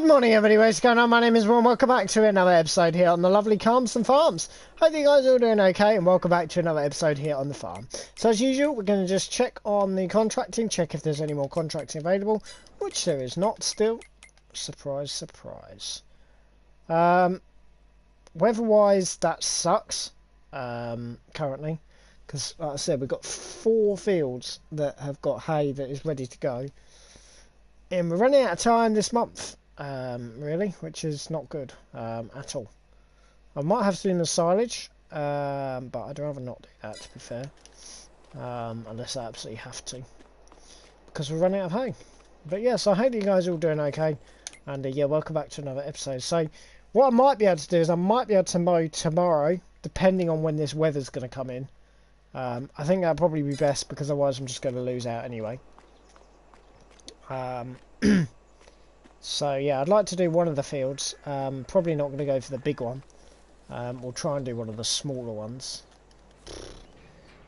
Good morning everybody, what's going on? My name is Ron, welcome back to another episode here on the lovely Calmsden Farms. Hope you guys are all doing okay and welcome back to another episode here on the farm. So as usual, we're going to just check on the contracting, check if there's any more contracting available, which there is not still. Surprise, surprise. Weather-wise, that sucks currently, because like I said, we've got 4 fields that have got hay that is ready to go. And we're running out of time this month. Really, which is not good at all. I might have to do the silage, but I'd rather not do that, to be fair, unless I absolutely have to, because we're running out of hay. But yeah, so I hope you guys are all doing okay, and yeah, welcome back to another episode. So what I might be able to do is I might be able to mow tomorrow, depending on when this weather's going to come in. I think that'd probably be best, because otherwise I'm just going to lose out anyway. So yeah, I'd like to do one of the fields. Probably not going to go for the big one. We'll try and do one of the smaller ones.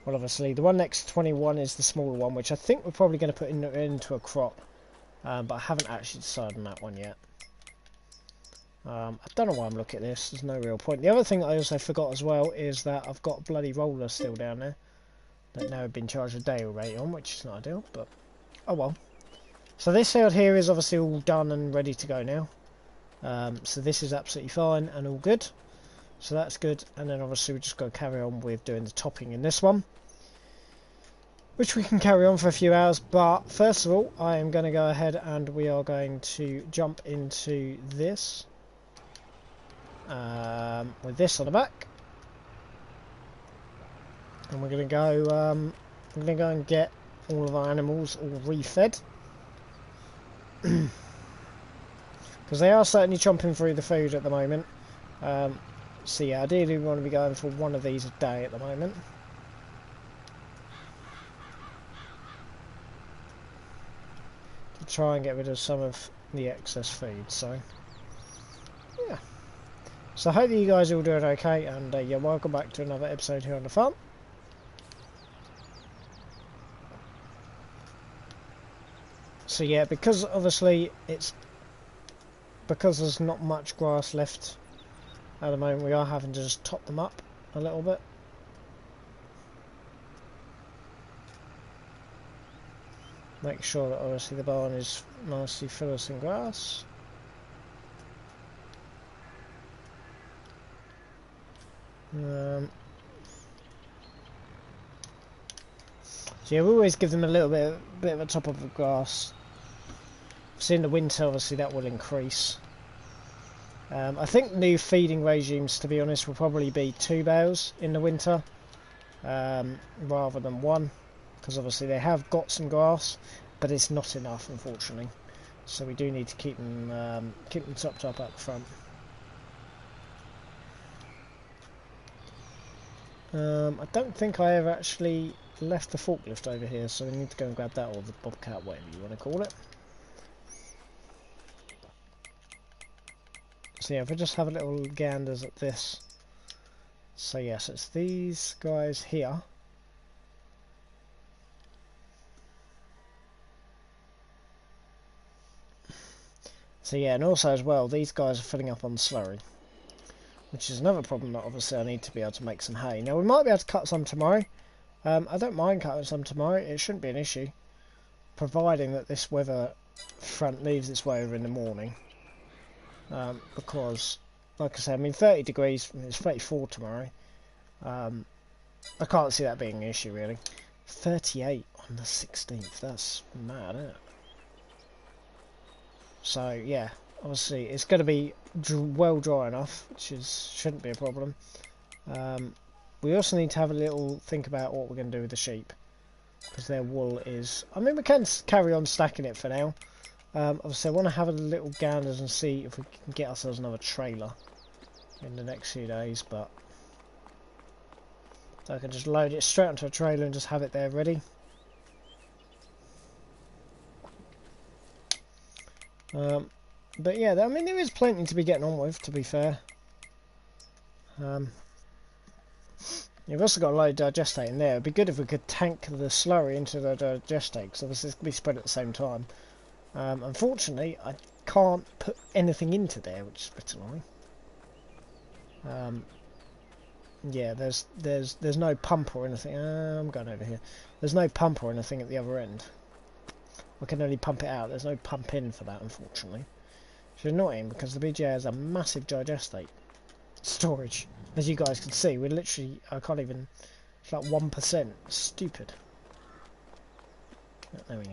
Well, obviously the one next to 21 is the smaller one, which I think we're probably going to put into a crop. But I haven't actually decided on that one yet. I don't know why I'm looking at this. There's no real point. The other thing I also forgot as well is that I've got a bloody roller still down there that now have been charged a day rate on, which is not ideal, but oh well. So this field here is obviously all done and ready to go now. So this is absolutely fine and all good. So that's good. And then obviously we're just going to carry on with doing the topping in this one, which we can carry on for a few hours. But first of all, I am going to go ahead and we are going to jump into this. With this on the back. And we're going to go, and get all of our animals all refed. Because they are certainly chomping through the food at the moment. So yeah, ideally we want to be going for one of these a day at the moment. To try and get rid of some of the excess food, so yeah. So I hope that you guys are all doing okay, and yeah, welcome back to another episode here on the farm. So yeah, because obviously because there's not much grass left at the moment, we are having to just top them up a little bit. Make sure that obviously the barn is nicely full of some grass. So yeah, we always give them a little bit of a top of the grass. So in the winter, obviously, that will increase. I think new feeding regimes, to be honest, will probably be 2 bales in the winter rather than 1, because obviously they have got some grass, but it's not enough, unfortunately. So we do need to keep them topped up at the front. I don't think I ever actually left the forklift over here, so we need to go and grab that, or the bobcat, whatever you want to call it. So yeah, if we just have a little ganders at this. So yes, it's these guys here. So yeah, and also as well, these guys are filling up on slurry, which is another problem that obviously I need to be able to make some hay. Now we might be able to cut some tomorrow. I don't mind cutting some tomorrow, it shouldn't be an issue, providing that this weather front leaves its way over in the morning. Because, like I said, I mean 30 degrees, it's 34 tomorrow. I can't see that being an issue really. 38 on the 16th, that's mad, isn't it? So yeah, obviously it's going to be well dry enough, which shouldn't be a problem. We also need to have a little think about what we're going to do with the sheep, because their wool is... I mean, we can carry on stacking it for now. Obviously I want to have a little ganders and see if we can get ourselves another trailer in the next few days, but I can just load it straight onto a trailer and just have it there ready. But yeah, I mean there is plenty to be getting on with, to be fair. You've also got a load of digestate in there. It'd be good if we could tank the slurry into the digestate, because obviously it's going to be spread at the same time. Unfortunately, I can't put anything into there, which is a bit annoying. Yeah, there's no pump or anything. I'm going over here. There's no pump or anything at the other end. I can only pump it out. There's no pump in for that, unfortunately. Which is annoying because the BGA has a massive digestate storage. As you guys can see, we're literally, I can't even, it's like 1%. Stupid. There we go.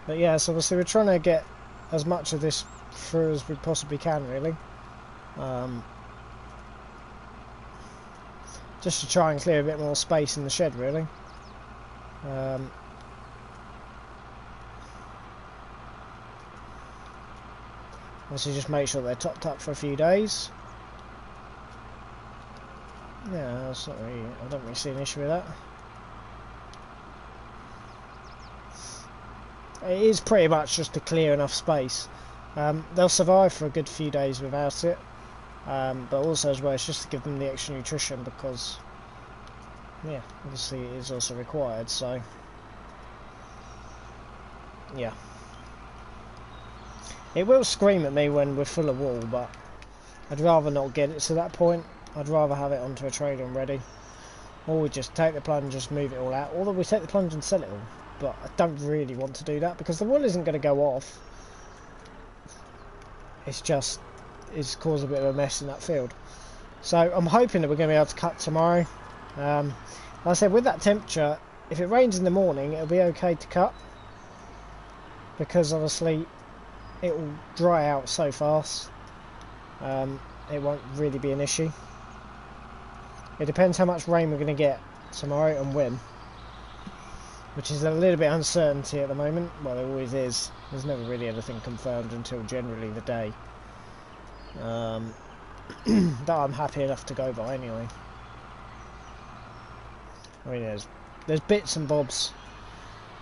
But yeah, so obviously we're trying to get as much of this through as we possibly can, really. Just to try and clear a bit more space in the shed, really. Obviously just make sure they're topped up for a few days. Yeah, that's not really, I don't really see an issue with that. It is pretty much just to clear enough space. They'll survive for a good few days without it, but also as well it's just to give them the extra nutrition because, yeah, obviously it is also required, so yeah. It will scream at me when we're full of wool, but I'd rather not get it to that point. I'd rather have it onto a trailer and ready, or we just take the plunge, just move it all out, or we take the plunge and sell it all. But I don't really want to do that because the wool isn't going to go off. It's just, it's caused a bit of a mess in that field. So I'm hoping that we're going to be able to cut tomorrow. Like I said, with that temperature, if it rains in the morning, it'll be okay to cut. Because obviously, it will dry out so fast. It won't really be an issue. It depends how much rain we're going to get tomorrow and when. Which is a little bit uncertainty at the moment. Well, there always is. There's never really anything confirmed until generally the day. That I'm happy enough to go by anyway. I mean, there's bits and bobs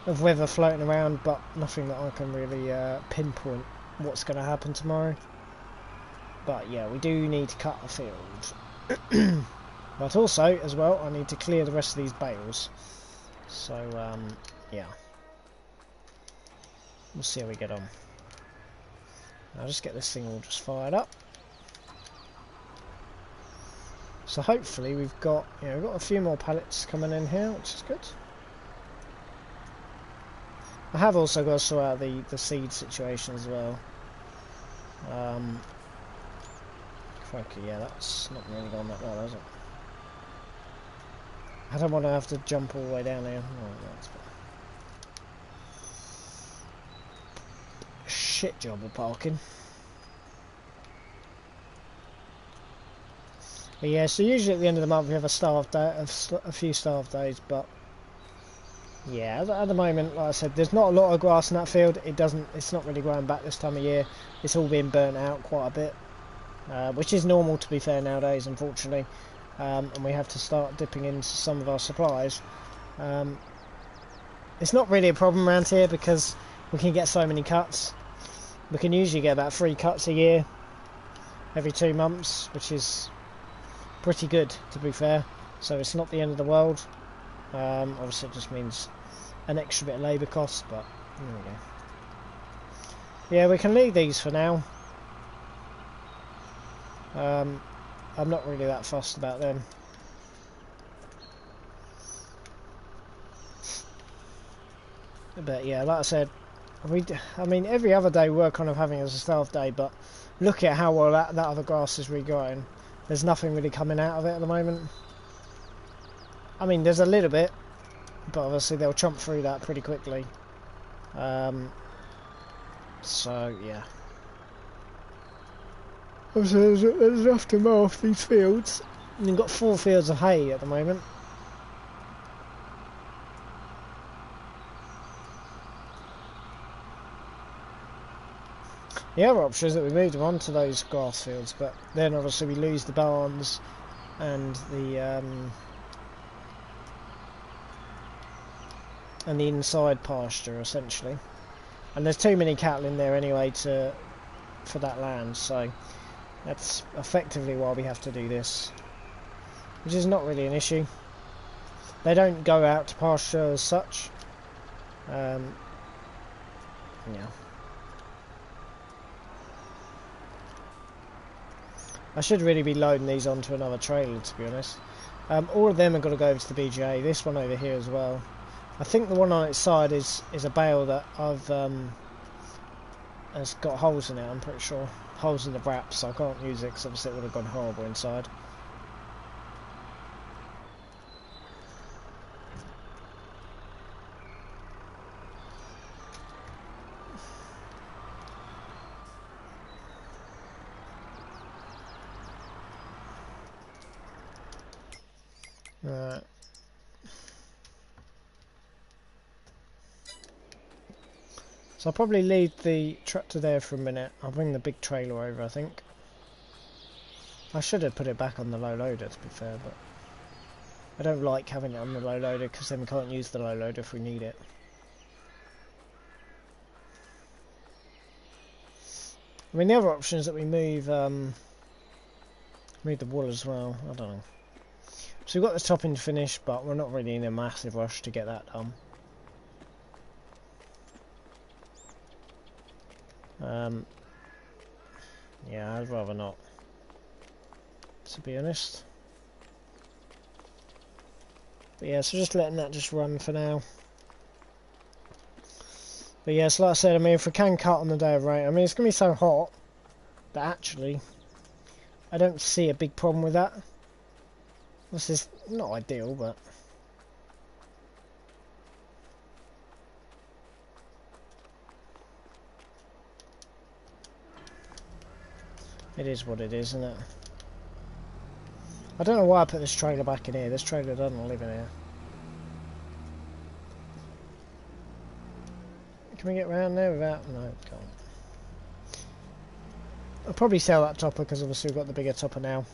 of weather floating around, but nothing that I can really pinpoint what's going to happen tomorrow. But yeah, we do need to cut the field. But also, as well, I need to clear the rest of these bales. So, yeah. We'll see how we get on. I'll just get this thing all just fired up. So hopefully we've got, we've got a few more pallets coming in here, which is good. I have also got to sort out the seed situation as well. Frankly, yeah, that's not really gone that well, has it? I don't want to have to jump all the way down here. Oh, that's a shit job of parking. But yeah, so usually at the end of the month we have a starved day, a few starved days, but yeah, at the moment, like I said, there's not a lot of grass in that field. It's not really growing back this time of year. It's all been burnt out quite a bit, which is normal to be fair nowadays, unfortunately. And we have to start dipping into some of our supplies. It's not really a problem around here because we can get so many cuts. We can usually get about 3 cuts a year, every 2 months, which is pretty good to be fair. So it's not the end of the world. Obviously it just means an extra bit of labour cost, but there we go. Yeah, we can leave these for now. I'm not really that fussed about them. But yeah, like I said, I mean every other day we're kind of having as a starved day, but look at how well that other grass is regrowing. There's nothing really coming out of it at the moment. I mean, there's a little bit, but obviously they'll chomp through that pretty quickly. So yeah. So there's enough to mow off these fields. And you've got 4 fields of hay at the moment. The other option is that we move them onto those grass fields, but then obviously we lose the barns and the inside pasture essentially. And there's too many cattle in there anyway for that land, so that's effectively why we have to do this, which is not really an issue. They don't go out to pasture as such. Yeah. I should really be loading these onto another trailer, to be honest. All of them are going to go over to the BGA. This one over here as well. I think the one on its side is a bale that has got holes in it. I'm pretty sure holes in the wraps, so I can't use it because obviously it would have gone horrible inside. Right. So I'll probably leave the tractor there for a minute. I'll bring the big trailer over, I think. I should have put it back on the low loader, to be fair, but I don't like having it on the low loader because then we can't use the low loader if we need it. I mean, the other option is that we move the wool as well. I don't know. So we've got the topping finished, but we're not really in a massive rush to get that done. Yeah, I'd rather not, to be honest. But yeah, so just letting that just run for now. But yeah, so like I said, I mean, if we can cut on the day of rain, I mean, it's going to be so hot that actually I don't see a big problem with that. This is not ideal, but it is what it is, isn't it? I don't know why I put this trailer back in here. This trailer doesn't live in here. Can we get around there without... No, can't. I'll probably sell that topper because obviously we've got the bigger topper now,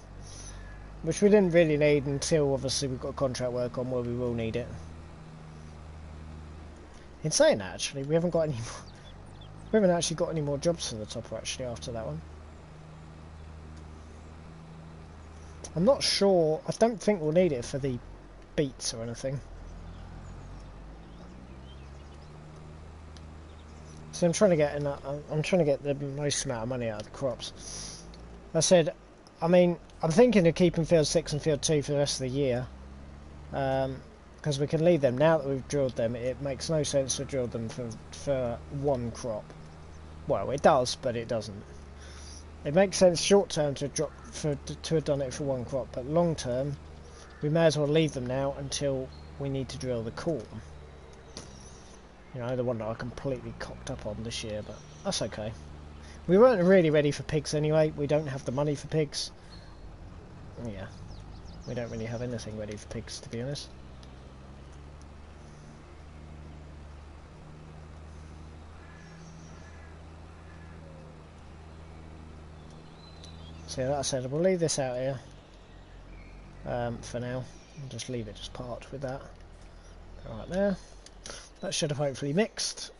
which we didn't really need until obviously we've got contract work on where we will need it. In saying that, actually, we haven't got any more, we haven't actually got any more jobs for the topper actually after that one. I'm not sure. I don't think we'll need it for the beets or anything. So I'm trying to get the most amount of money out of the crops. I said, I mean, I'm thinking of keeping field 6 and field 2 for the rest of the year, because we can leave them now that we've drilled them. It makes no sense to drill them for one crop. Well, it does, but it doesn't. It makes sense short term to have done it for one crop, but long term, we may as well leave them now until we need to drill the corn. You know, the one that I completely cocked up on this year, but that's okay. We weren't really ready for pigs anyway. We don't have the money for pigs. Yeah, we don't really have anything ready for pigs, to be honest. So yeah, that said, we'll leave this out here for now. I'll just leave it just parked with that. Right there. That should have hopefully mixed.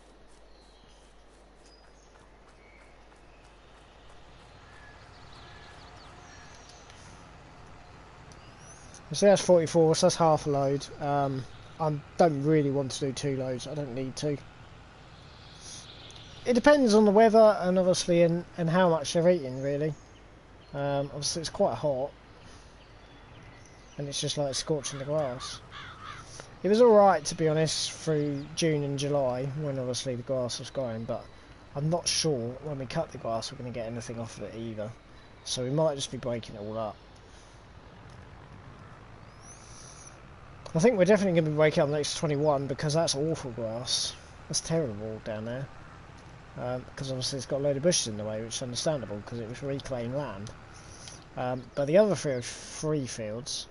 So that's 44, so that's half a load. I don't really want to do 2 loads, I don't need to. It depends on the weather and obviously and how much they're eating really. Obviously it's quite hot and it's just like scorching the grass. It was alright, to be honest, through June and July when obviously the grass was growing, but I'm not sure when we cut the grass we're going to get anything off of it either, so we might just be breaking it all up. I think we're definitely going to be breaking up next to 21 because that's awful grass. That's terrible down there. Because obviously it's got a load of bushes in the way, which is understandable because it was reclaimed land. But the other 3 fields,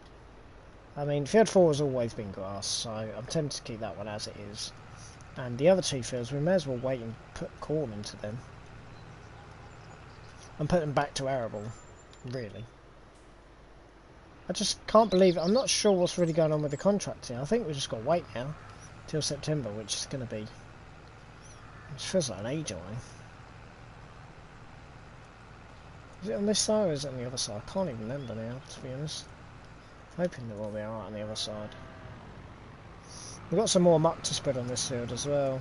I mean, field 4 has always been grass, so I'm tempted to keep that one as it is. And the other 2 fields, we may as well wait and put corn into them. and put them back to arable, really. I just can't believe it. I'm not sure what's really going on with the contract here. I think we've just got to wait now till September, which is going to be... It feels like an age away. Is it on this side or is it on the other side? I can't even remember now, to be honest. I'm hoping that we'll be alright on the other side. We've got some more muck to spread on this field as well.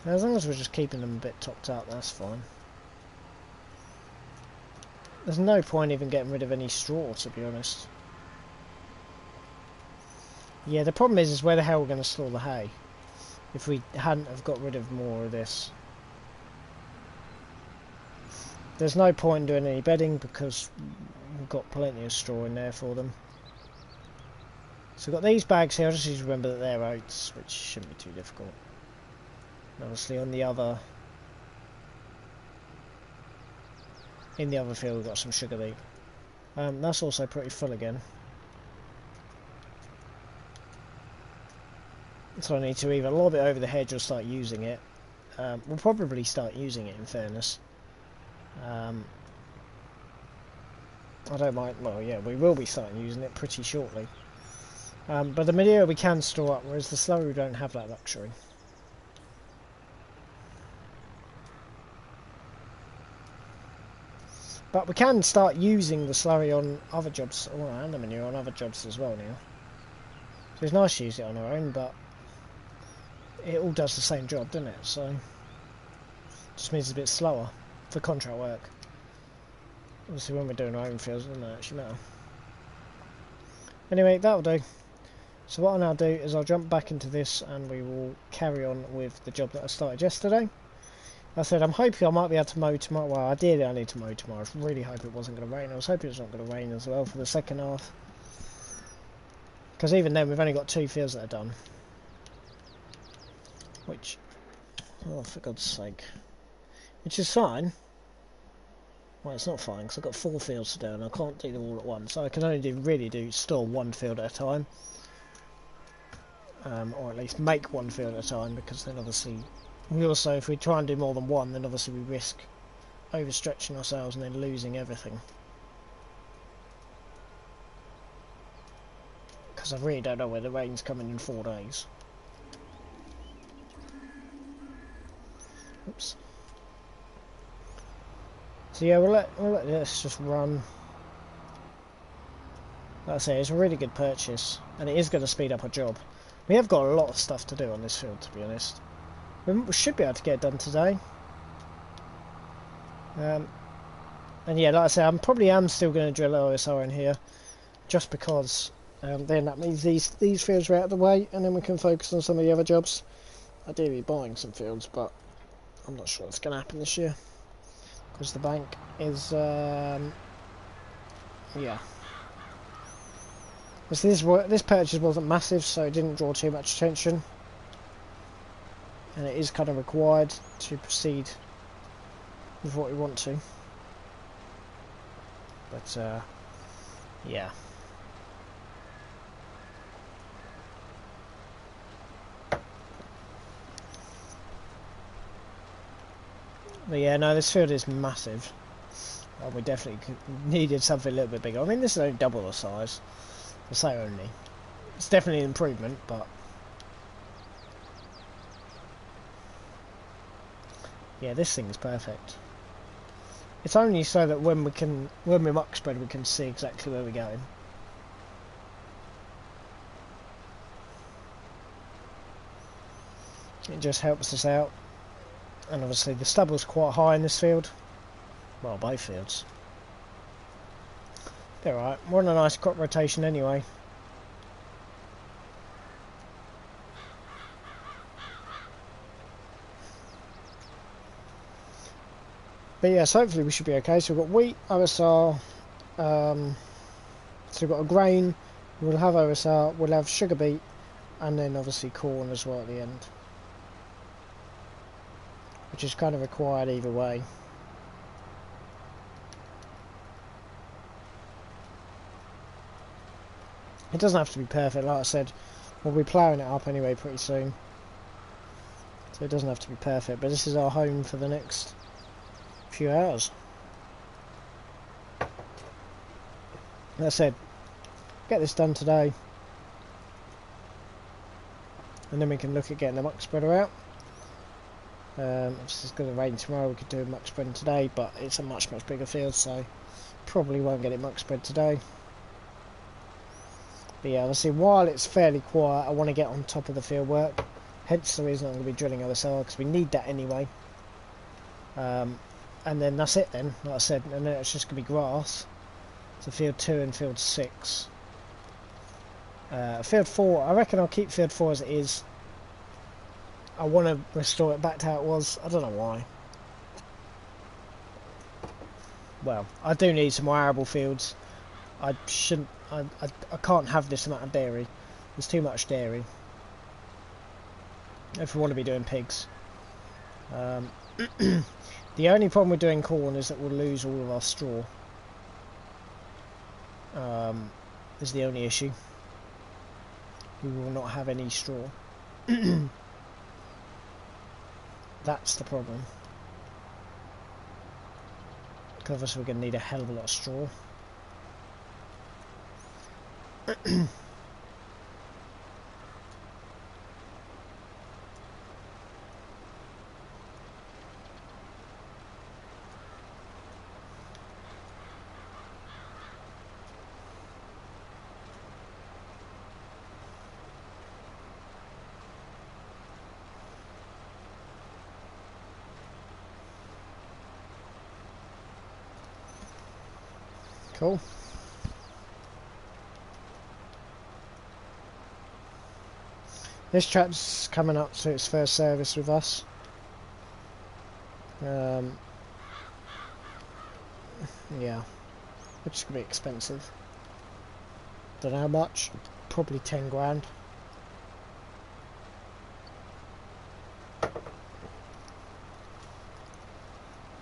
Now, as long as we're just keeping them a bit topped up, that's fine. There's no point even getting rid of any straw, to be honest. Yeah, the problem is where the hell we're going to store the hay if we hadn't have got rid of more of this. There's no point in doing any bedding because we've got plenty of straw in there for them. So we've got these bags here. I just need to remember that they're oats, which shouldn't be too difficult. And obviously on the other... In the other field we've got some sugar beet. That's also pretty full again. So I need to either lob it over the hedge or start using it. We'll probably start using it in fairness. I don't mind, well yeah, we will be starting using it pretty shortly. But the manure we can store up, whereas the slurry we don't have that luxury. But we can start using the slurry on other jobs, and the manure on other jobs as well now. So it's nice to use it on our own, but it all does the same job, doesn't it? So, just means it's a bit slower for contract work. Obviously when we're doing our own fields, it doesn't actually matter. Anyway, that'll do. So what I'll now do is I'll jump back into this and we will carry on with the job that I started yesterday. Like I said, I'm hoping I might be able to mow tomorrow. Well, ideally I need to mow tomorrow. I really hope it wasn't going to rain. I was hoping it's not going to rain as well for the second half. Because even then we've only got 2 fields that are done. Which, oh for God's sake. Which is fine. Well, it's not fine because I've got 4 fields to do and I can't do them all at once. So I can only really store 1 field at a time. Or at least make 1 field at a time, because then obviously we also, if we try and do more than one, then obviously we risk overstretching ourselves and then losing everything. Because I really don't know where the rain's coming in 4 days. Oops. So yeah, we'll let this just run. Like I say, it's a really good purchase, and it is going to speed up our job. We have got a lot of stuff to do on this field, to be honest. We should be able to get it done today. And yeah, like I say, I probably am still going to drill OSR in here, just because then that means these fields are out of the way, and then we can focus on some of the other jobs. Ideally buying some fields, but I'm not sure it's going to happen this year, because the bank is, yeah. This purchase wasn't massive, so it didn't draw too much attention, and it is kind of required to proceed with what we want to. But yeah. But yeah, no, this field is massive. We definitely needed something a little bit bigger. I mean, this is only double the size. I say only. It's definitely an improvement, but yeah, this thing is perfect. It's only so that when we muck spread, we can see exactly where we're going. It just helps us out, and obviously the stubble's quite high in this field. Well, both fields. They're alright. We're on a nice crop rotation anyway. But yes, hopefully we should be okay. So we've got wheat, OSR, so we've got a grain, we'll have OSR, we'll have sugar beet, and then obviously corn as well at the end. Which is kind of required either way. It doesn't have to be perfect, like I said. We'll be ploughing it up anyway pretty soon. So it doesn't have to be perfect, but this is our home for the next few hours. Like I said, get this done today. And then we can look at getting the muck spreader out. If it's going to rain tomorrow, we could do a muck spread today, but it's a much bigger field, so probably won't get it muck spread today. But yeah, obviously while it's fairly quiet, I want to get on top of the field work. Hence the reason I'm going to be drilling OSR, because we need that anyway. And then that's it then, like I said, and then it's just going to be grass. So field 2 and field 6. Field 4, I reckon I'll keep field 4 as it is. I want to restore it back to how it was. I don't know why. Well, I do need some more arable fields. I can't have this amount of dairy. There's too much dairy. If we want to be doing pigs. The only problem with doing corn is that we'll lose all of our straw. Is the only issue. We will not have any straw. That's the problem. Because obviously we're going to need a hell of a lot of straw. Cool. This trap's coming up to its first service with us. Yeah, which is going to be expensive. Don't know how much. Probably 10 grand.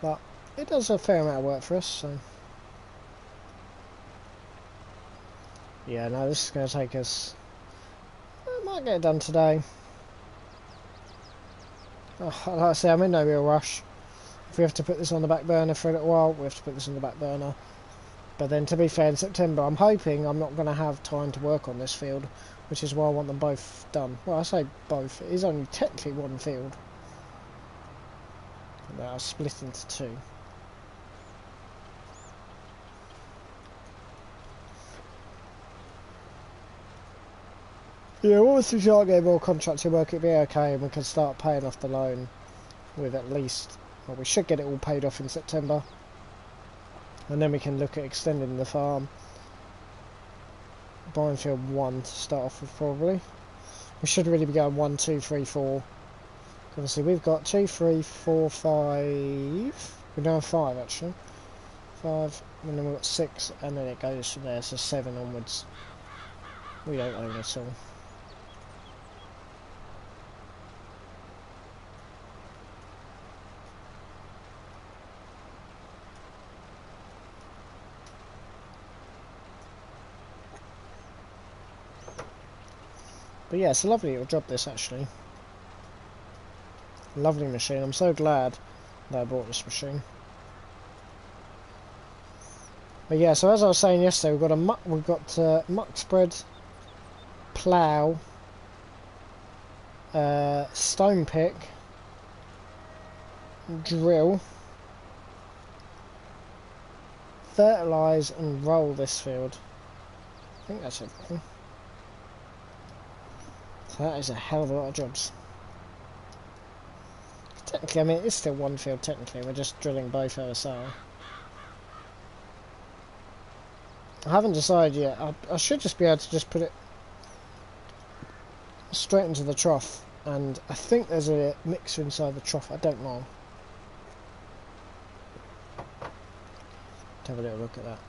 But it does a fair amount of work for us, so. Yeah, no, this is going to take us... I might get it done today. Oh, like I say, I'm in no real rush. If we have to put this on the back burner for a little while, we have to put this on the back burner. But then, to be fair, in September, I'm hoping I'm not going to have time to work on this field, which is why I want them both done. Well, I say both. It is only technically one field. But I'll split into 2. Yeah, once we start getting more contracting work, it'll be okay, and we can start paying off the loan with at least, well, we should get it all paid off in September, and then we can look at extending the farm. Buying field 1 to start off with, probably. We should really be going 1, 2, 3, 4. Obviously, we've got 2, 3, 4, 5. We're down 5 actually. 5, and then we've got 6, and then it goes from there, so 7 onwards. We don't own it all. But yeah, it's a lovely little job this actually. Lovely machine. I'm so glad that I bought this machine. But yeah, so as I was saying yesterday, we've got muck spread, plough, stone pick, drill, fertilise and roll this field. I think that's everything. So that is a hell of a lot of jobs. Technically, I mean, it's still one field technically, we're just drilling both OSR. I haven't decided yet. I should just be able to just put it straight into the trough, and I think there's a mixer inside the trough, I don't know. Let's have a little look at that.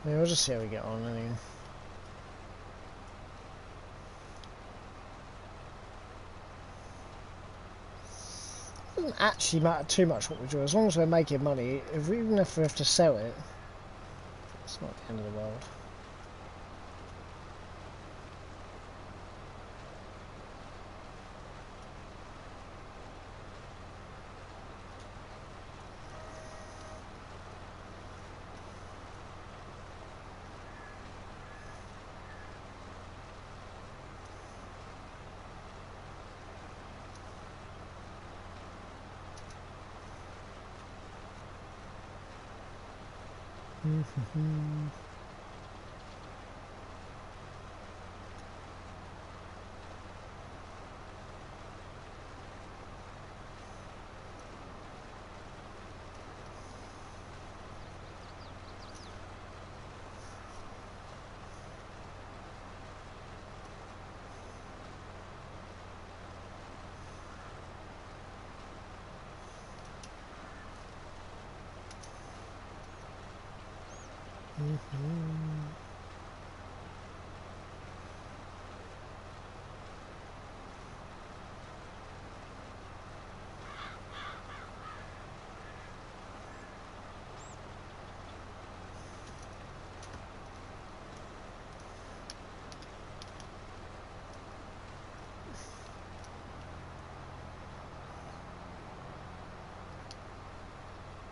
Yeah, we'll just see how we get on anyway. Doesn't actually matter too much what we do, as long as we're making money. Even if we have to sell it, it's not the end of the world.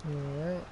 Alright.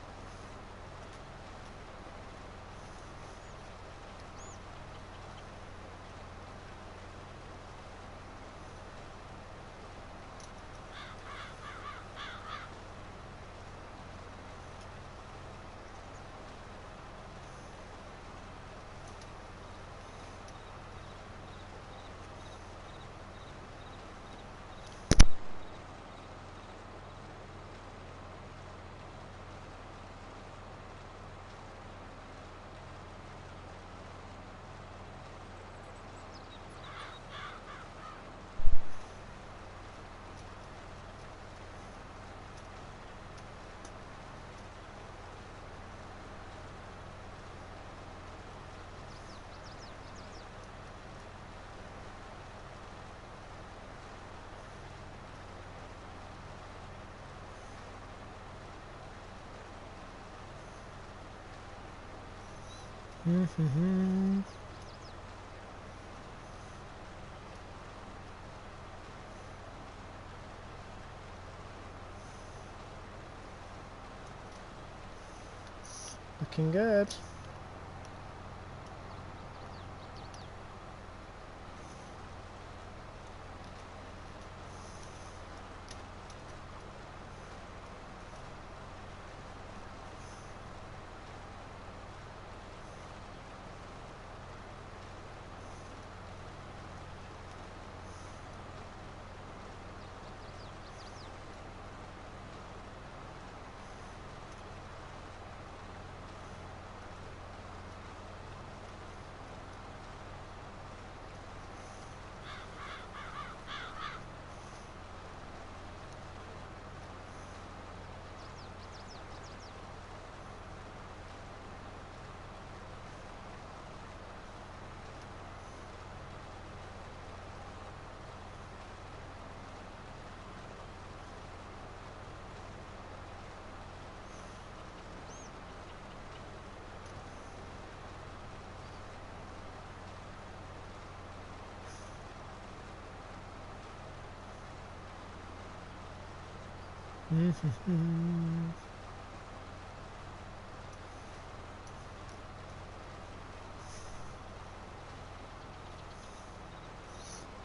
Looking good.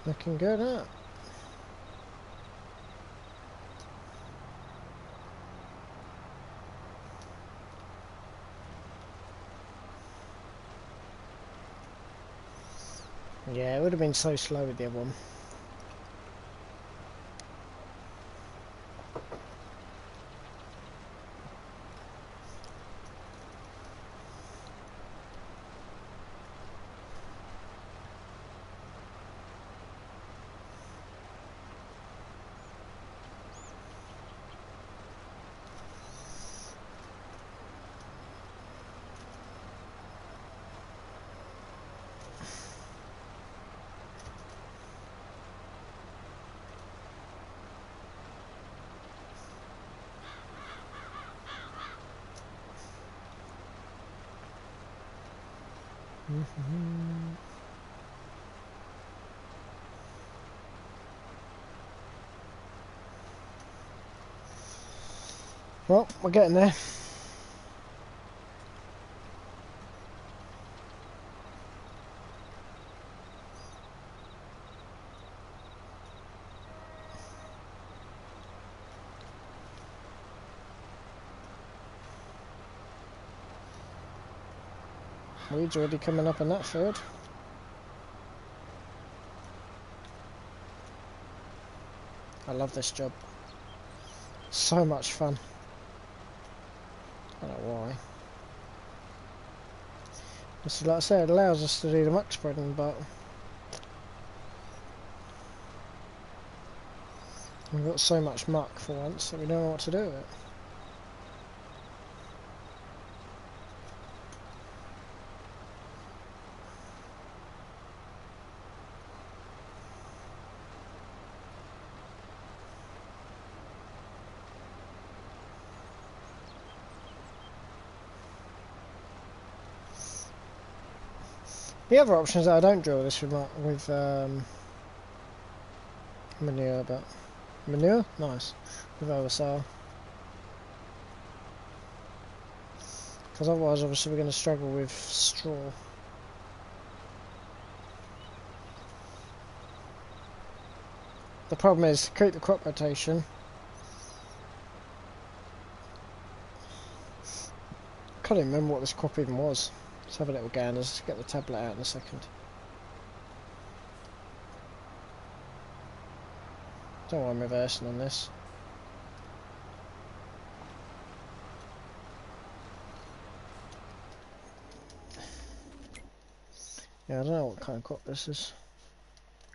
Looking good, huh? Yeah, it would have been so slow with the other one. Well, we're getting there. Weeds already coming up in that field. I love this job. So much fun. I don't know why. So like I said, it allows us to do the muck spreading, but we've got so much muck for once that we don't know what to do with it. The other option is that I don't drill this with manure, but manure? Nice. With oversoil. Because otherwise obviously we're going to struggle with straw. The problem is to keep the crop rotation. I can't even remember what this crop even was. Let's have a little gander. Let's get the tablet out in a second. Don't know why I'm reversing on this. Yeah, I don't know what kind of crop this is.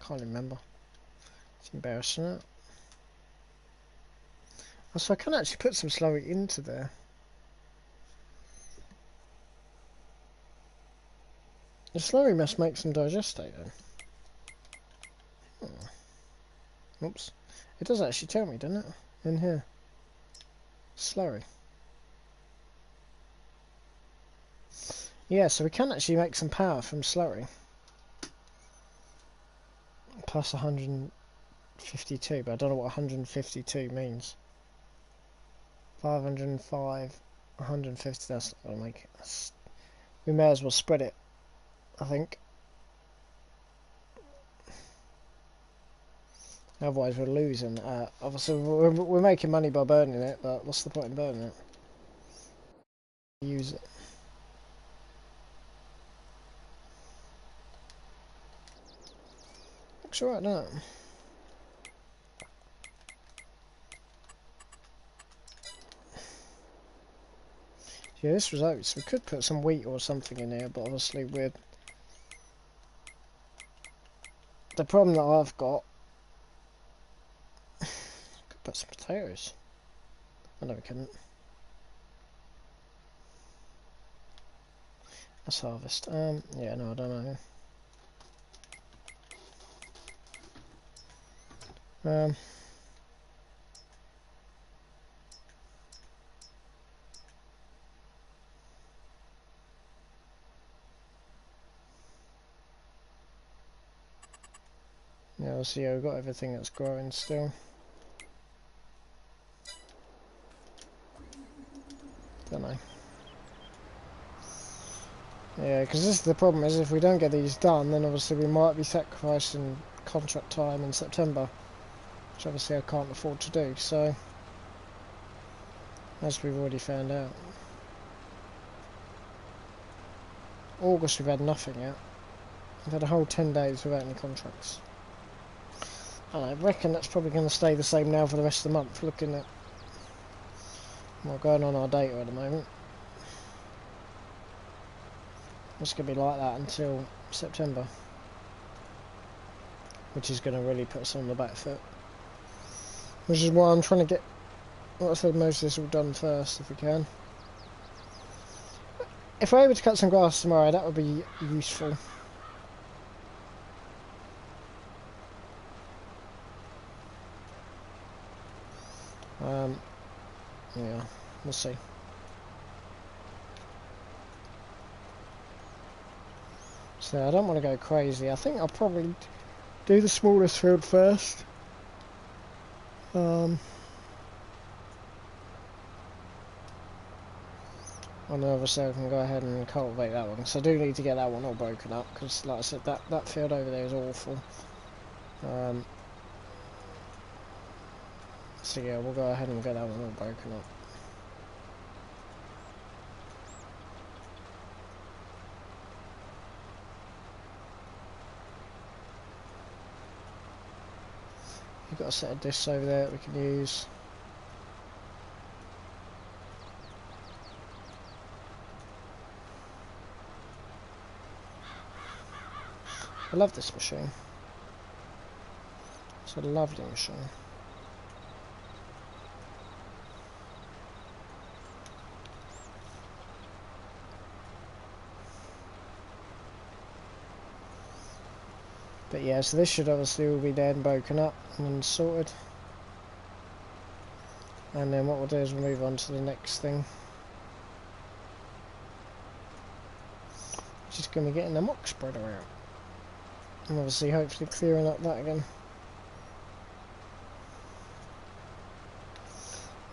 Can't remember. It's embarrassing, isn't it? Oh, so I can actually put some slurry into there. The slurry must make some digestate then. Oops. It does actually tell me, doesn't it? In here. Slurry. Yeah, so we can actually make some power from slurry. Plus 152, but I don't know what 152 means. 505, 150, that's not going to make it. We may as well spread it, I think. Otherwise we're losing. Obviously we're making money by burning it, but what's the point in burning it? Use it. Looks alright now. Yeah, this was oats. We could put some wheat or something in here, but obviously we're... The problem that I've got... Could put some potatoes. I know we couldn't. Let's harvest. Yeah, no, I don't know. Yeah, we'll see. We've got everything that's growing still. Don't know. Yeah, because this is the problem, is if we don't get these done, then obviously we might be sacrificing contract time in September, which obviously I can't afford to do, so, as we've already found out. August we've had nothing yet. We've had a whole 10 days without any contracts. And I reckon that's probably going to stay the same now for the rest of the month, looking at what's going on our data at the moment. It's going to be like that until September, which is going to really put us on the back foot. Which is why I'm trying to get, like I said, most of this all done first, if we can. If we're able to cut some grass tomorrow, that would be useful. Yeah, we'll see. So I don't want to go crazy. I think I'll probably do the smallest field first. And then obviously I can go ahead and cultivate that one. So I do need to get that one all broken up, because like I said, that field over there is awful. So yeah, we'll go ahead and get that one all broken up. We've got a set of discs over there that we can use. I love this machine. It's a lovely machine. But yeah, so this should obviously all be then broken up and sorted. And then what we'll do is we'll move on to the next thing. Just going to be getting the mock spreader out. And obviously hopefully clearing up that again.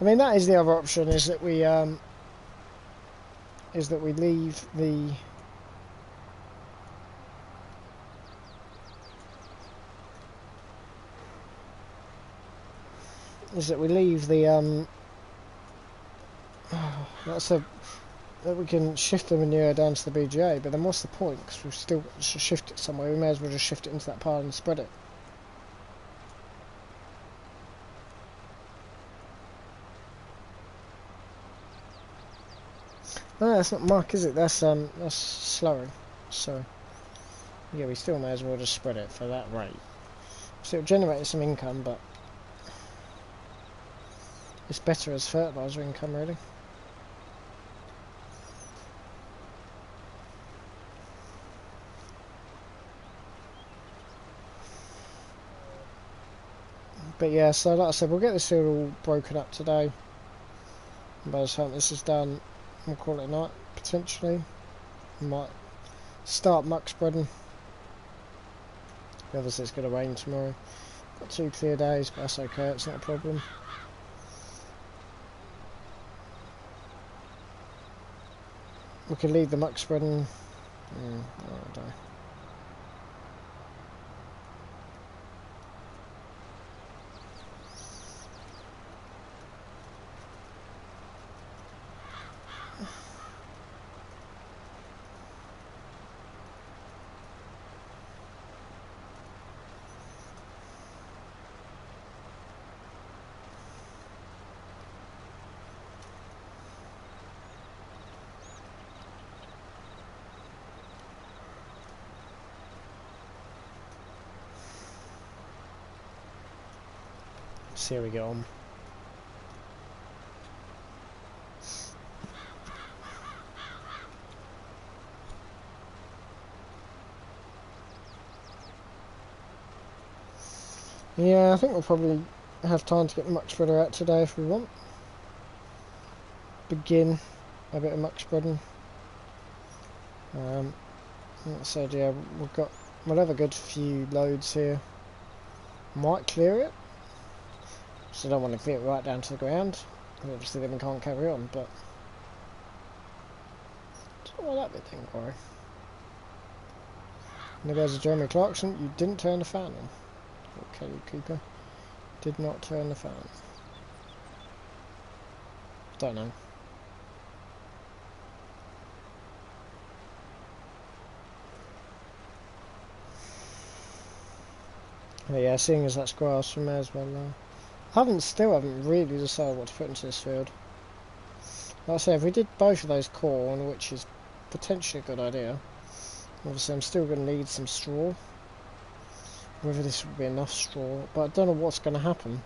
I mean, that is the other option, is that we leave the that's a that we can shift the manure down to the BGA, but then what's the point? Because we've still got to shift it somewhere. We may as well just shift it into that pile and spread it. No, that's not muck, is it? That's slurry. So yeah, we still may as well just spread it for that rate. So it'll generate some income, but it's better as fertiliser income, really. But yeah, so like I said, we'll get this field all broken up today. And by the time this is done, we'll call it a night, potentially. We might start muck spreading. Obviously it's going to rain tomorrow. Got 2 clear days, but that's okay, it's not a problem. We can leave the muck spreading. I don't know. See how we get on. Yeah, I think we'll probably have time to get the muck spreader out today if we want. Begin a bit of muck spreading. Like I said, yeah, we'll have a good few loads here. Might clear it. So I don't want to clear it right down to the ground. Obviously then we can't carry on, but don't know why that bit didn't grow. And there goes Jeremy Clarkson. You didn't turn the fan on. Okay, Cooper. Did not turn the fan on. Don't know. But yeah, seeing as that's grass, we may as well. Still haven't really decided what to put into this field. Like I say, if we did both of those corn, which is potentially a good idea, obviously I'm still going to need some straw. Whether this would be enough straw, but I don't know what's going to happen.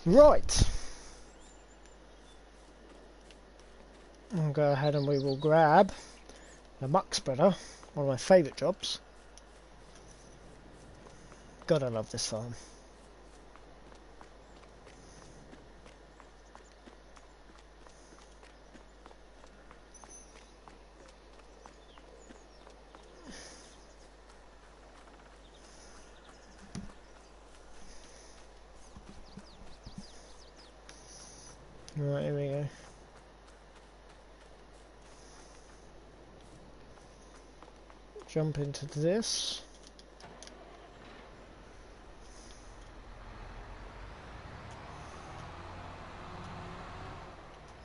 Right. I'll go ahead and we will grab the muck spreader, one of my favourite jobs. God, I love this farm. Right, here we go. Jump into this.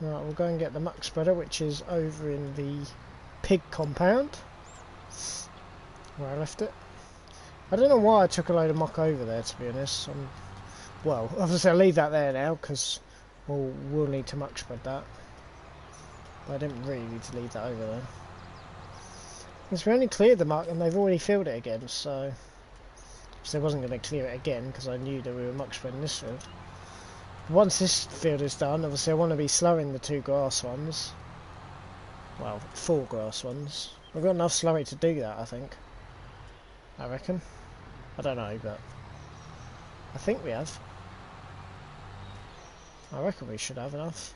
Right, we'll go and get the muck spreader, which is over in the pig compound, where I left it. I don't know why I took a load of muck over there, to be honest. Well, obviously I'll leave that there now, because we'll need to muck spread that. But I didn't really need to leave that over there. Because we only cleared the muck and they've already filled it again, so I wasn't going to clear it again because I knew that we were muck spreading this field. Once this field is done, obviously I want to be slowing the 2 grass ones. Well, 4 grass ones. We've got enough slurry to do that, I think. I reckon. I don't know, but I think we have. I reckon we should have enough.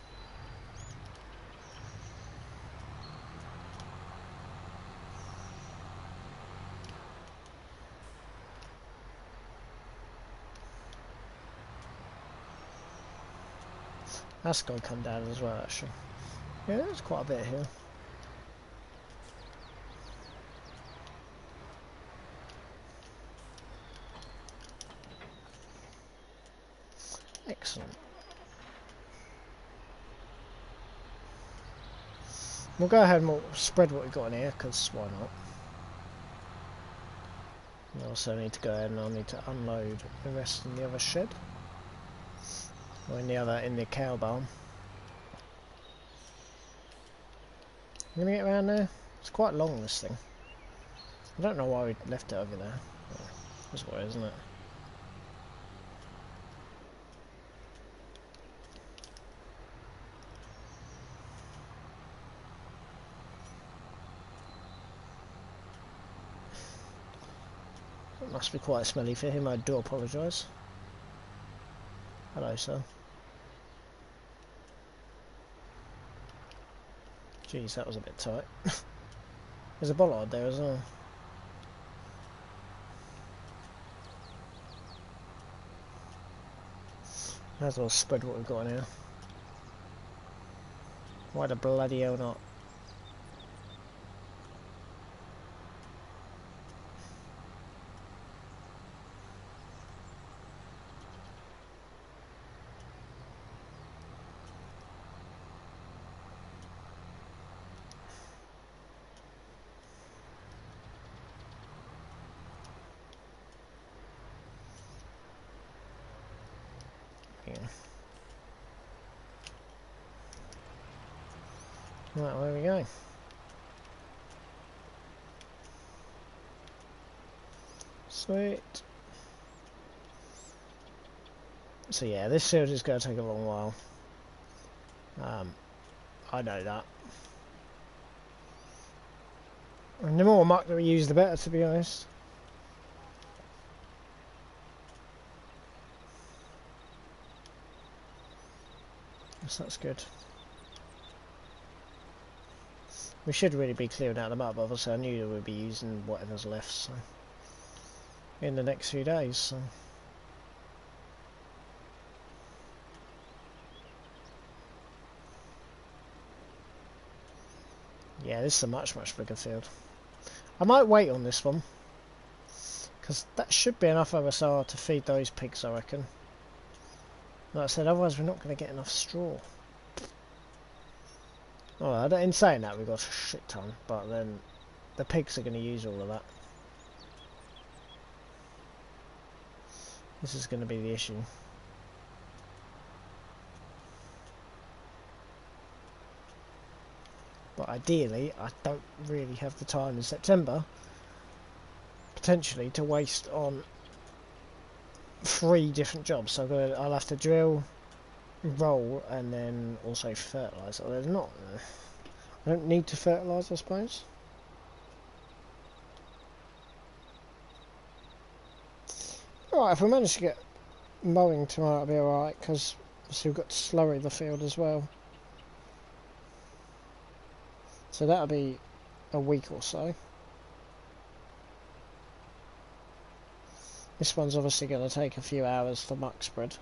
That's going to come down as well, actually. Yeah, there's quite a bit here. Excellent. We'll go ahead and we'll spread what we've got in here, because why not? I also need to go ahead and I'll need to unload the rest in the other shed. Or in the cow barn. I'm gonna get around there. It's quite long, this thing. I don't know why we left it over there. Oh, that's why, isn't it? It must be quite smelly for him. I do apologise. Hello, sir. Jeez, that was a bit tight. There's a bollard there as well. Might as well spread what we've got in here. Why the bloody hell not? Right, where are we going? Sweet. So yeah, this field is going to take a long while. I know that. And the more muck that we use, the better, to be honest. So that's good. We should really be clearing out the muck, but obviously I knew that we'd be using whatever's left, so in the next few days, so. Yeah, this is a much bigger field. I might wait on this one, because that should be enough OSR to feed those pigs, I reckon. Like I said, otherwise we're not going to get enough straw. Oh, in saying that, we've got a shit ton, but then the pigs are going to use all of that. This is going to be the issue. But ideally, I don't really have the time in September, potentially, to waste on 3 different jobs. So I'll have to drill, roll, and then also fertilise. Or there's not. I don't need to fertilise, I suppose. Alright, if we manage to get mowing tomorrow, it'll be alright, because we've got to slurry the field as well. So that'll be a week or so. This one's obviously going to take a few hours to muck spread.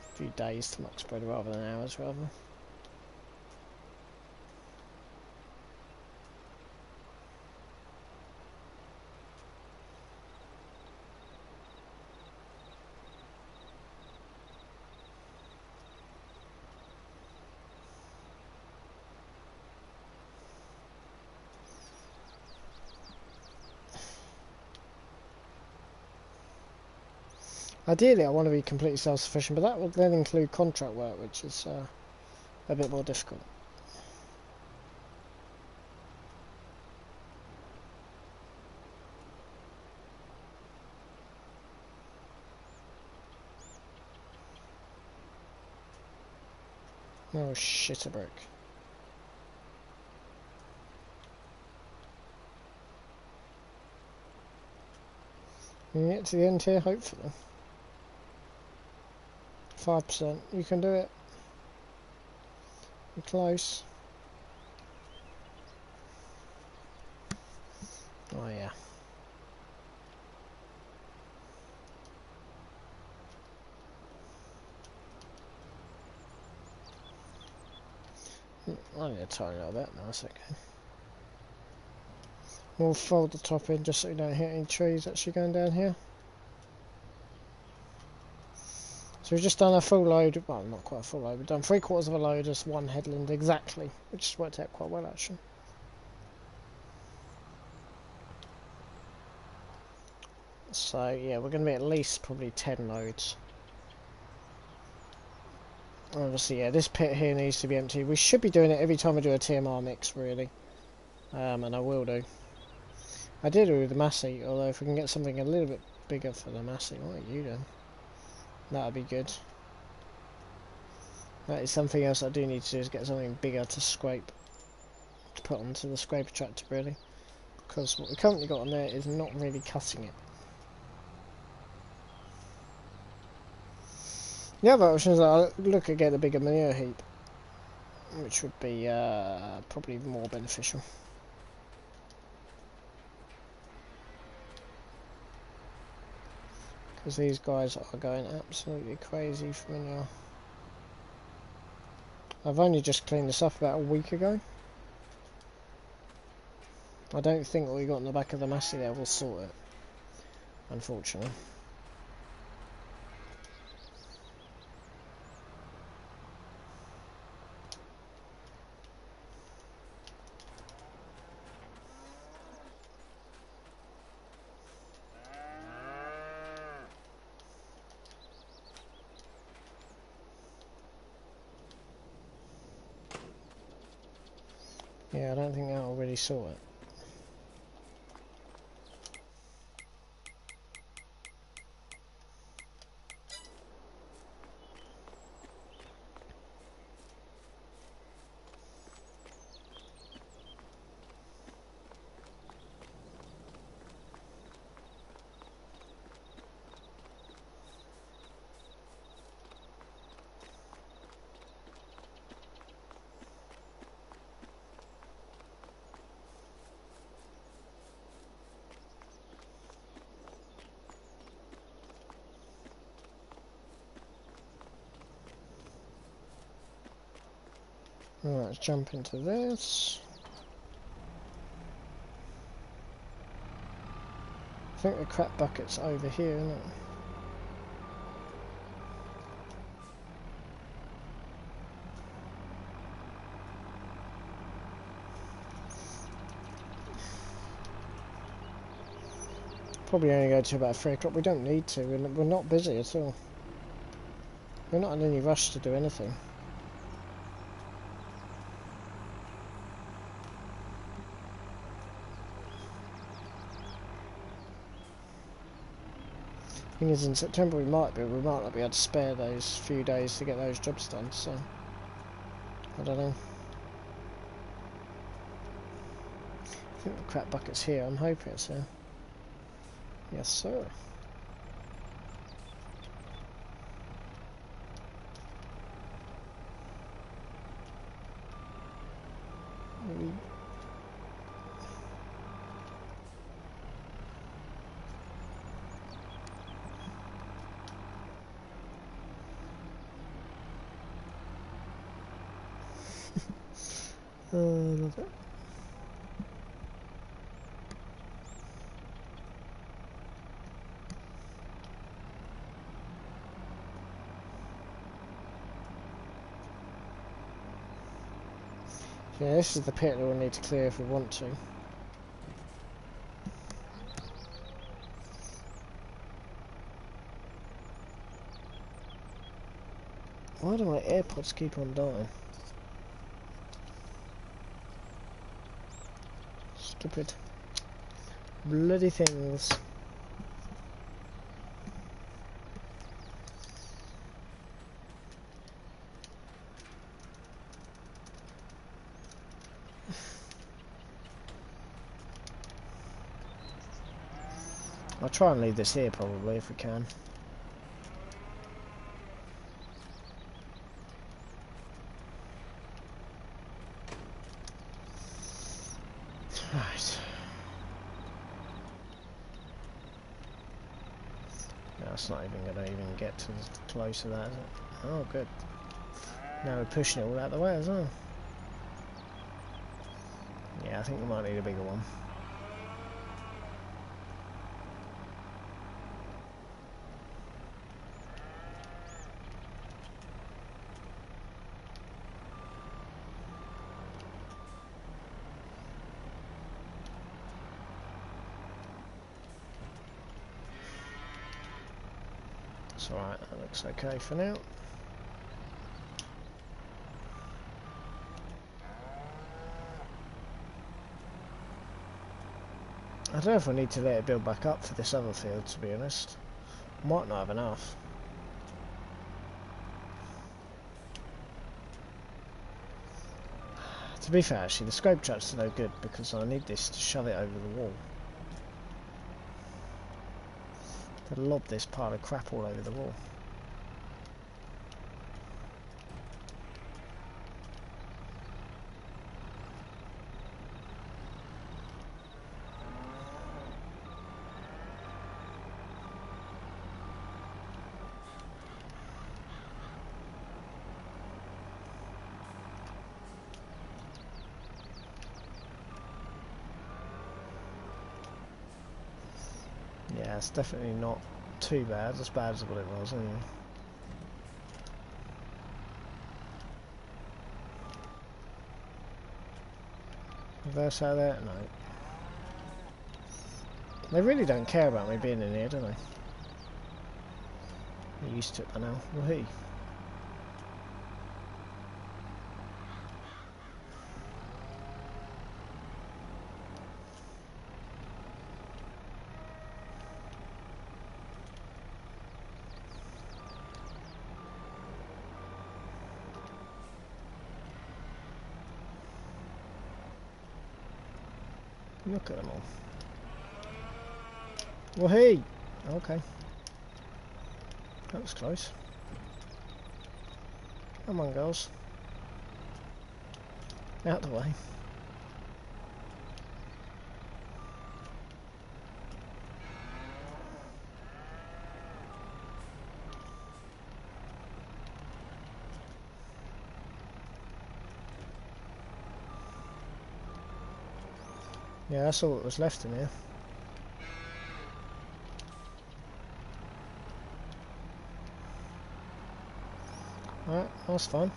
A few days to muck spread rather than hours, rather. Ideally, I want to be completely self-sufficient, but that would then include contract work, which is a bit more difficult. Oh shit, a brick. You can get to the end here, hopefully. 5%. You can do it. You're close. Oh yeah. I need to tighten it a bit. No, that's okay. We'll fold the top in just so we don't hit any trees actually going down here. So we've just done a full load, well not quite a full load, we've done 3/4 of a load as one headland exactly, which has worked out quite well actually. So yeah, we're going to be at least probably 10 loads. Obviously yeah, this pit here needs to be empty. We should be doing it every time I do a TMR mix really, and I will do. I did it with the Massey, although if we can get something a little bit bigger for the Massey, what are you doing? That'd be good. That is something else I do need to do, is get something bigger to scrape, to put onto the scraper tractor really, because what we currently got on there is not really cutting it. The other option is that I'll look at getting a bigger manure heap, which would be probably more beneficial. Because these guys are going absolutely crazy for manure. I've only just cleaned this up about a week ago. I don't think what we got in the back of the Massey there will sort it, unfortunately. Yeah, I don't think that'll really sort it. Right, let's jump into this. I think the crap bucket's over here, isn't it? Probably only go to about 3 o'clock. We don't need to. We're not busy at all. We're not in any rush to do anything. Thing is, in September we might not be able to spare those few days to get those jobs done, so I don't know. I think the crap bucket's here, I'm hoping it's here. Yes, sir. Love it. Yeah, this is the pit that we'll need to clear if we want to. Why do my AirPods keep on dying? Stupid bloody things. I'll try and leave this here probably if we can. Right. That's not even going to get to close to that, is it? Oh, good. Now we're pushing it all out the way as well. Yeah, I think we might need a bigger one. It's alright, that looks okay for now. I don't know if I need to let it build back up for this other field, to be honest. Might not have enough. To be fair, actually, the scope charts are no good because I need this to shove it over the wall. To lob this pile of crap all over the wall. Yeah, it's definitely not too bad, as bad as what it was anyway. Reverse out there? No. They really don't care about me being in here, do they? They're used to it by now. Well, he. Look at them all. Well, hey! Okay. That was close. Come on, girls. Out the way. Yeah, that's all that was left in here. Alright, that's fine.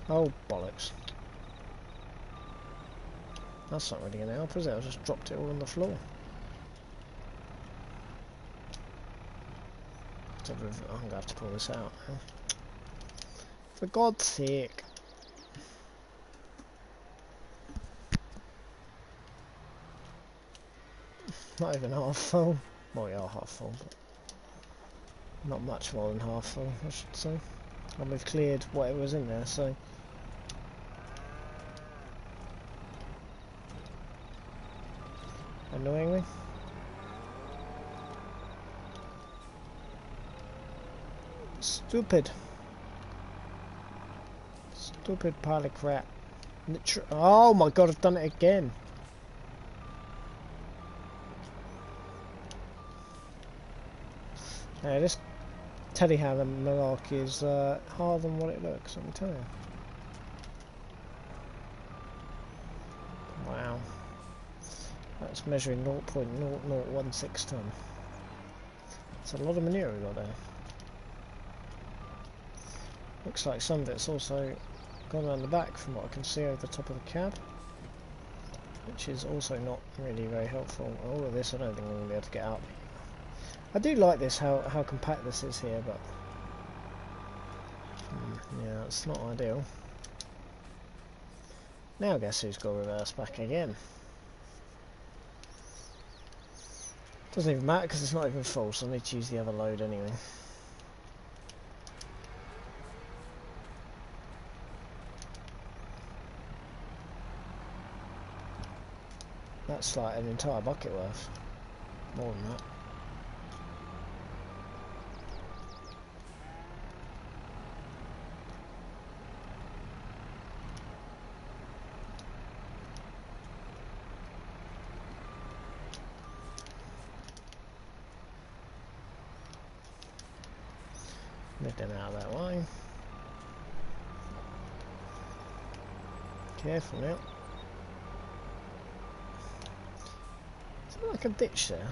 Oh, bollocks. That's not really going to help, is it? I just dropped it all on the floor. I'm going to have to pull this out now. For God's sake. Not even half full. Well, we are half full, but not much more than half full, I should say. And we've cleared whatever was in there, so... Annoyingly. Stupid. Stupid pile of crap. Oh my god, I've done it again. Yeah, this telehandler malarkey is harder than what it looks, let me tell you. Wow. That's measuring 0.0016 tonne. That's a lot of manure we got there. Looks like some of it's also gone around the back from what I can see over the top of the cab, which is also not really very helpful. All of this I don't think I'm going to be able to get up. I do like this, how compact this is here, but yeah, it's not ideal. Now guess who's got to reverse back again? Doesn't even matter because it's not even full, so I need to use the other load anyway. That's like an entire bucket worth. More than that. Move them out of that way. Careful now. Is there like a ditch there?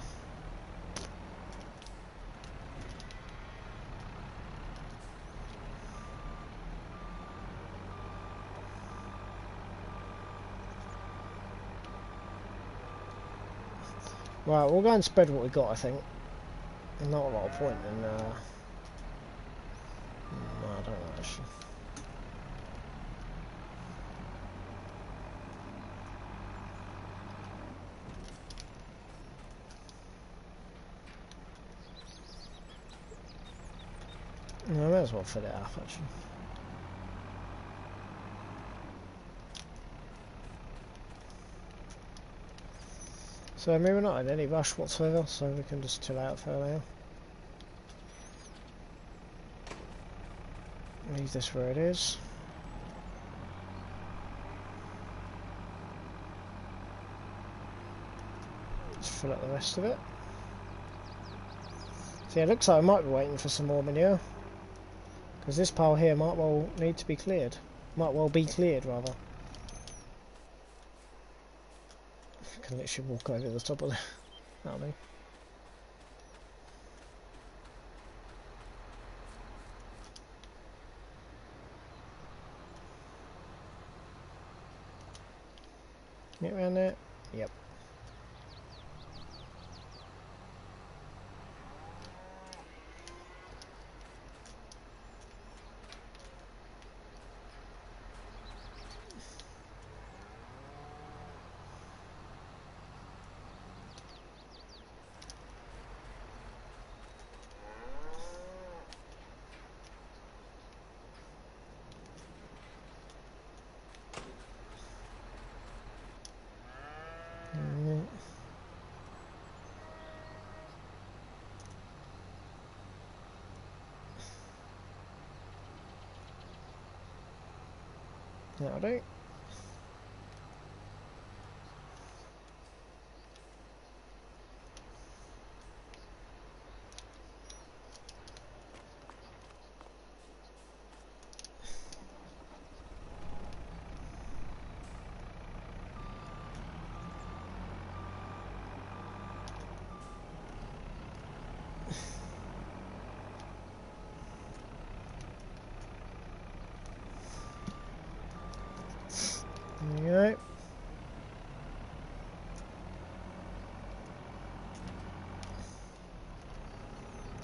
Right, we'll go and spread what we got, I think. Not a lot of point in no, I don't know actually. No, I may as well fill it up actually. So I mean, we're not in any rush whatsoever, so we can just chill out for now. Leave this where it is. Let's fill up the rest of it. So yeah, it looks like I might be waiting for some more manure, because this pile here might well need to be cleared. Might well be cleared, rather. I can literally walk over the top of it. That'll do. Get around there? Yep. That'll do. There you go.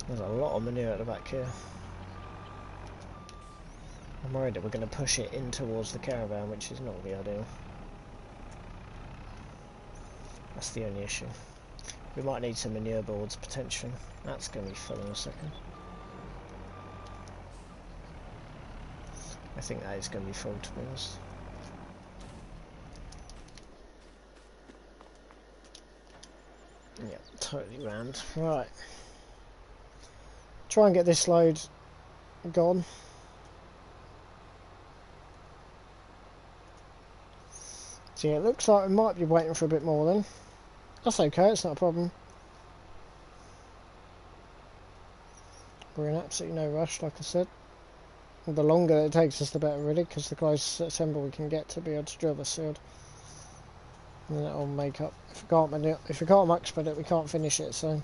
There's a lot of manure at the back here. I'm worried that we're going to push it in towards the caravan, which is not the ideal. That's the only issue. We might need some manure boards potentially. That's going to be full in a second. I think that is going to be full, to be honest. Yeah, totally rammed. Right. Try and get this load gone. So yeah, it looks like we might be waiting for a bit more then. That's okay, it's not a problem. We're in absolutely no rush, like I said. The longer it takes us, the better, really, because the closer September we can get to be able to drill the sealed. And then it'll make up. If we can't max spread it, we can't finish it, so...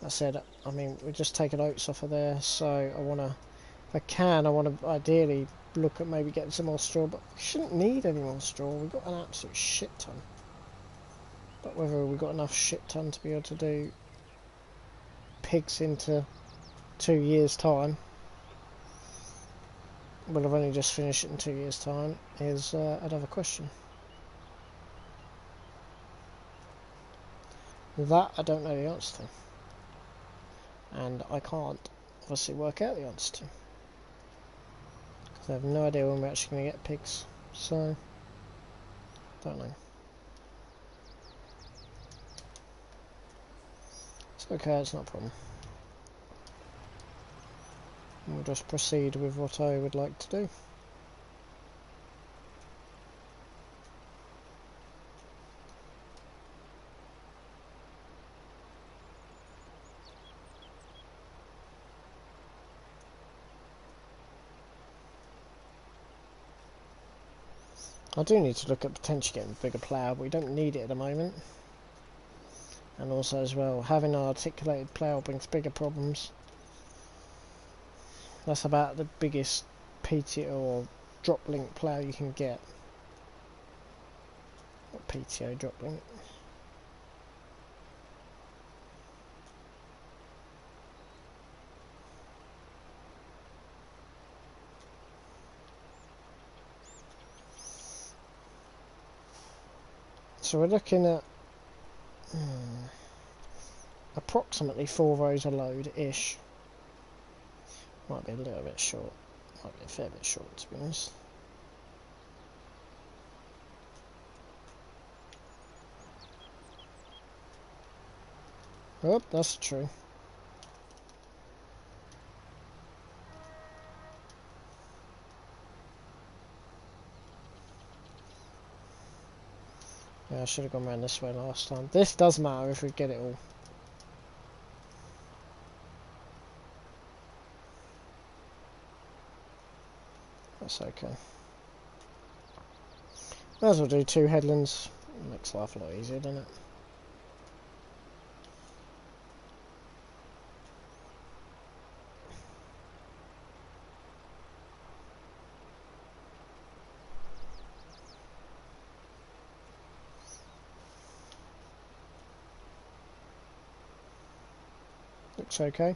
I said, I mean, we're just taking oats off of there, so I want to... If I can, I want to ideally look at maybe getting some more straw, but we shouldn't need any more straw. We've got an absolute shit ton. But whether we've got enough shit ton to be able to do pigs into 2 years' time, well, I've only just finished it in 2 years' time, is another question. That I don't know the answer to. And I can't obviously work out the answer to. Because I have no idea when we're actually going to get pigs. So, don't know. It's okay, it's not a problem. We'll just proceed with what I would like to do. I do need to look at potentially getting a bigger plough, but we don't need it at the moment. And also as well, having an articulated plough brings bigger problems. That's about the biggest PTO or drop link plough you can get. Not PTO, drop link. So we're looking at approximately 4 rows a load-ish. Might be a little bit short. Might be a fair bit short, to be honest. Oh, that's true. Yeah, I should have gone around this way last time. This does matter if we get it all. That's okay. Might as well do 2 headlands. Makes life a lot easier, doesn't it? Looks okay.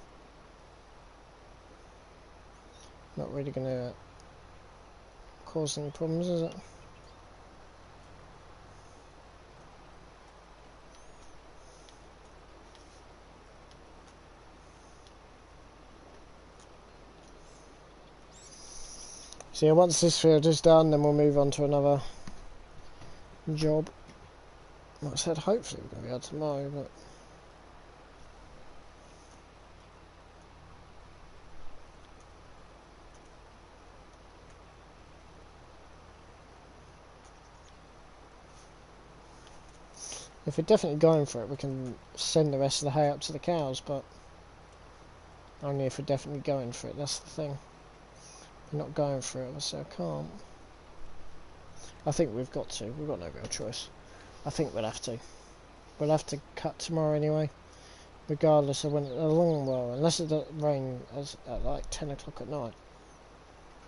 Not really going to cause any problems, is it? So yeah, once this field is done, then we'll move on to another job. Like I said, hopefully we're going to be able to mow, but... If we're definitely going for it, we can send the rest of the hay up to the cows, but only if we're definitely going for it, that's the thing. If we're not going for it, so I can't. I think we've got to. We've got no real choice. I think we'll have to. We'll have to cut tomorrow anyway, regardless of when it's a long while. Unless it doesn't rain at like 10 o'clock at night,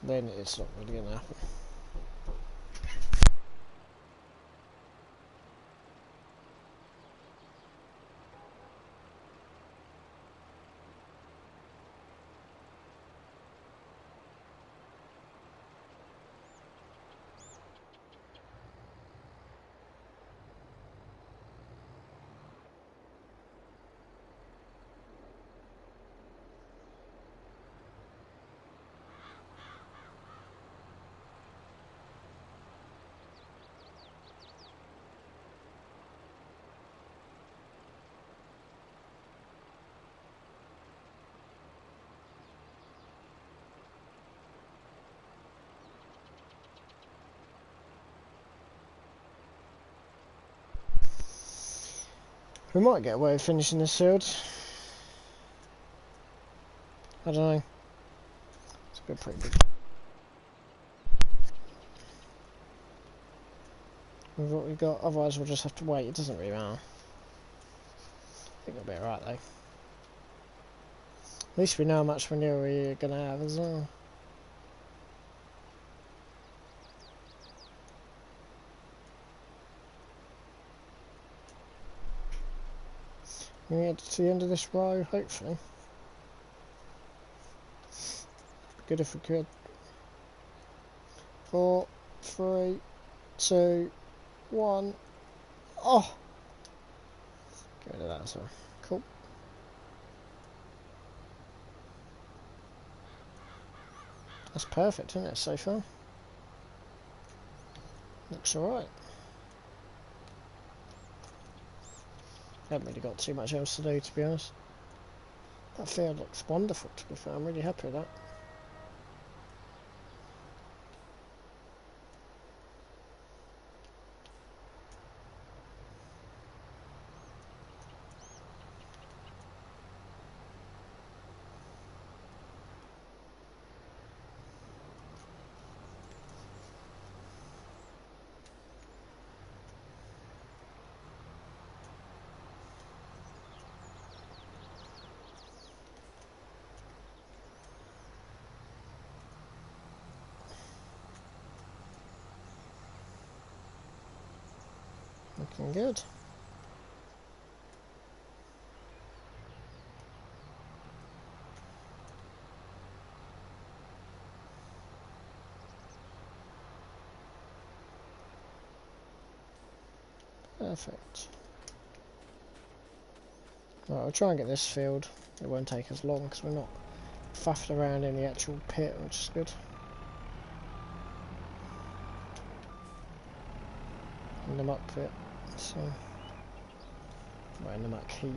then it's not really going to happen. We might get away with finishing this field. I don't know. It's a pretty big. With what we've got, otherwise we'll just have to wait. It doesn't really matter. I think it'll be alright though. At least we know how much manure we're going to have as well. We get to the end of this row, hopefully. Good if we could. 4, 3, 2, 1. Oh! Get rid of that as well. Cool. That's perfect, isn't it, so far? Looks alright. Haven't really got too much else to do, to be honest. That field looks wonderful, to be fair. I'm really happy with that. Looking good. Perfect. Right, I'll try and get this field. It won't take us long because we're not faffed around in the actual pit, which is good. In the muck pit. So, right in the muck heap.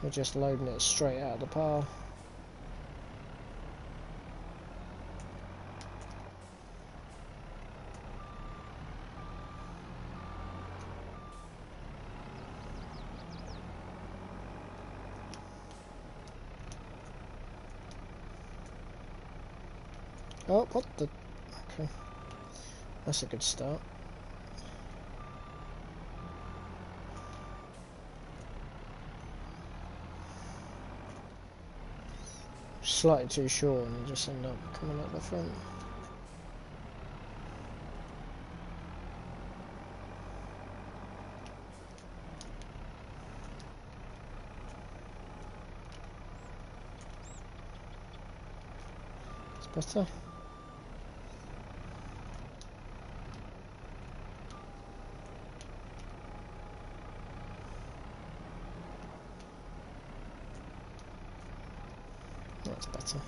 We're just loading it straight out of the pile. Oh, what the... Okay. That's a good start. Slightly too short and you just end up coming up the front. It's better. That's better.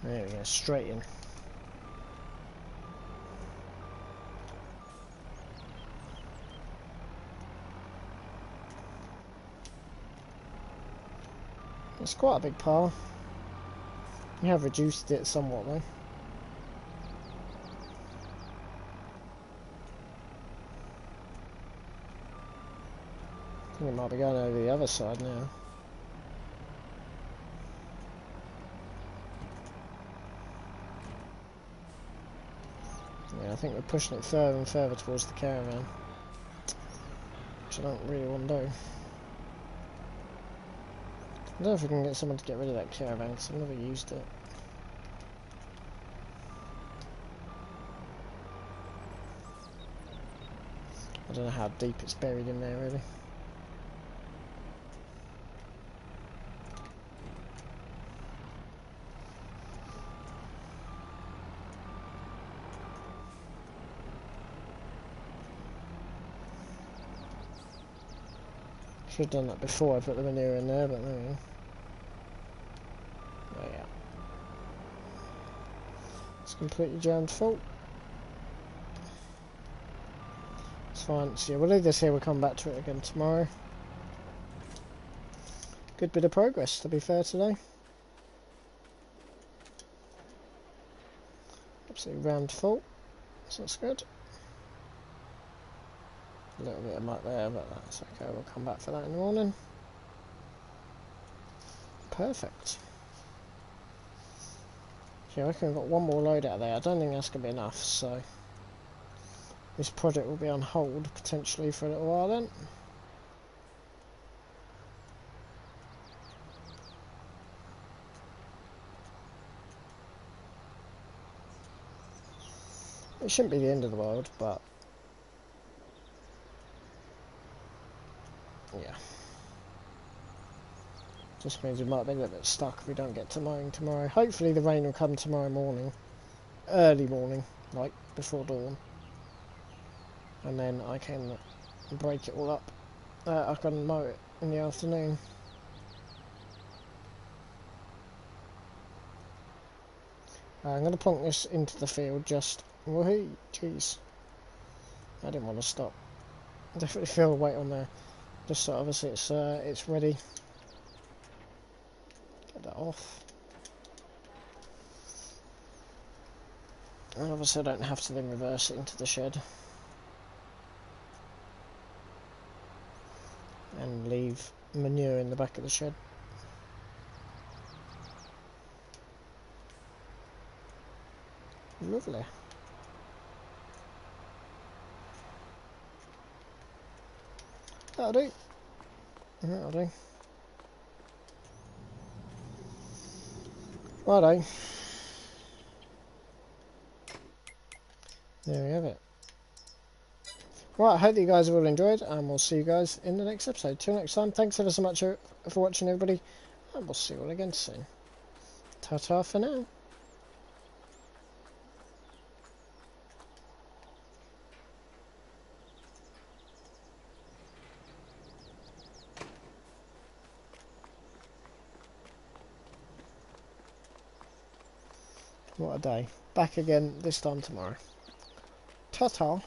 There we go, straight in. It's quite a big pile. We have reduced it somewhat though. I think it might be going over the other side now. Yeah, I think we're pushing it further and further towards the caravan, which I don't really want to do. I don't know if we can get someone to get rid of that caravan because I've never used it. I don't know how deep it's buried in there really. Should have done that before I put the manure in there, but there we go. Oh yeah. It's completely jammed full. It's fine. So yeah, we'll leave this here, we'll come back to it again tomorrow. Good bit of progress, to be fair, today. Absolutely rammed full. So that's good. A little bit of muck there, but that's okay. We'll come back for that in the morning. Perfect. Yeah, I reckon we've got one more load out there. I don't think that's going to be enough, so this project will be on hold potentially for a little while then. It shouldn't be the end of the world, but yeah. Just means we might be a little bit stuck if we don't get to mowing tomorrow. Hopefully the rain will come tomorrow morning. Early morning, like before dawn. And then I can break it all up. I can mow it in the afternoon. I'm going to plonk this into the field just... Woohoo! Jeez. I didn't want to stop. Definitely feel the weight on there. Just so obviously it's ready. Get that off. And obviously I don't have to then reverse it into the shed. And leave manure in the back of the shed. Lovely. That'll do. That'll do. Righto. There we have it. Right, I hope that you guys have all enjoyed, and we'll see you guys in the next episode. Till next time, thanks ever so much for watching, everybody, and we'll see you all again soon. Ta-ta for now. What a day. Back again, this time tomorrow. Ta-ta.